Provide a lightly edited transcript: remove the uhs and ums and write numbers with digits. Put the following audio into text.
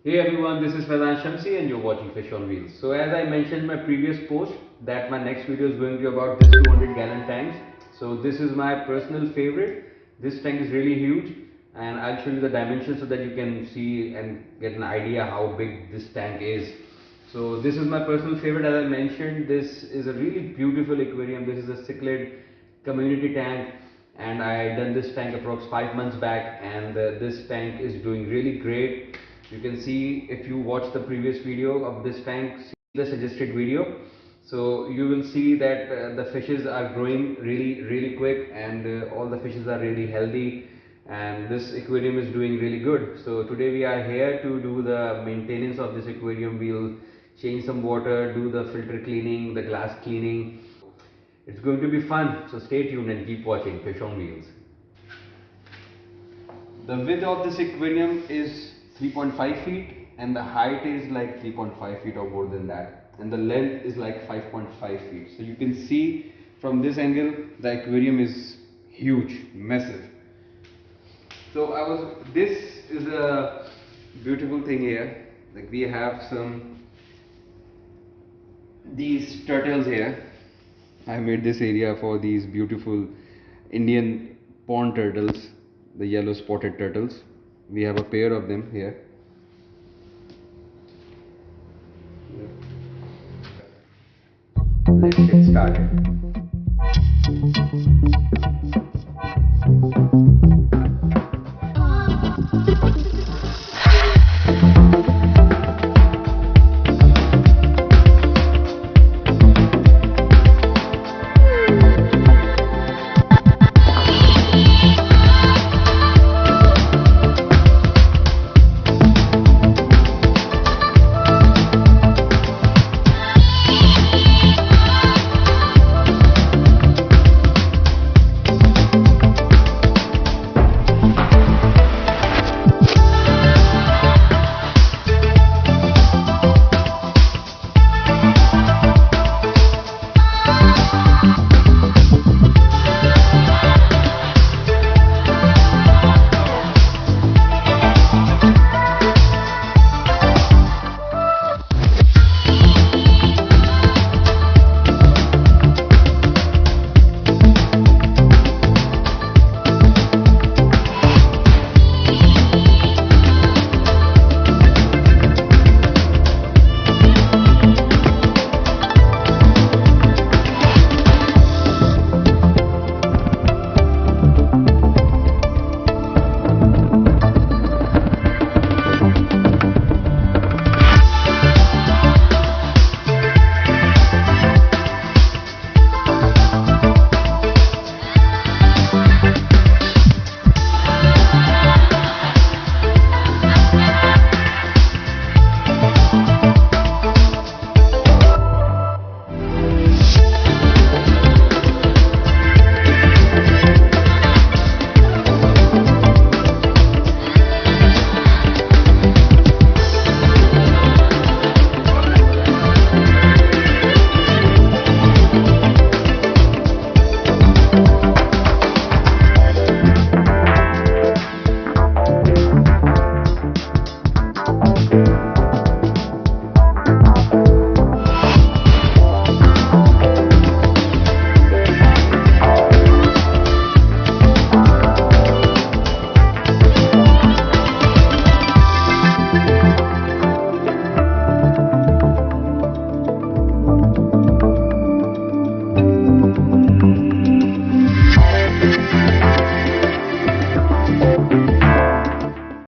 Hey everyone, this is Vedant Shamsi and you're watching Fish on Wheels. So as I mentioned in my previous post that my next video is going to be about this 200 gallon tanks. So this is my personal favorite. This tank is really huge and I'll show you the dimensions so that you can see and get an idea how big this tank is. So this is my personal favorite. As I mentioned, this is a really beautiful aquarium. This is a cichlid community tank and I done this tank approx 5 months back, and this tank is doing really great. You can see if you watch the previous video of this tank, see the suggested video, so you will see that the fishes are growing really quick, and all the fishes are really healthy, and this aquarium is doing really good. So today we are here to do the maintenance of this aquarium. We'll change some water, do the filter cleaning, the glass cleaning. It's going to be fun, so stay tuned and keep watching Fish on Wheels. The width of this aquarium is 3.5 feet and the height is like 3.5 feet or more than that, and the length is like 5.5 feet. So you can see from this angle the aquarium is huge, massive. So this is a beautiful thing here. Like we have these turtles here. I made this area for these beautiful Indian pond turtles, the yellow spotted turtles. We have a pair of them here. Let's get started.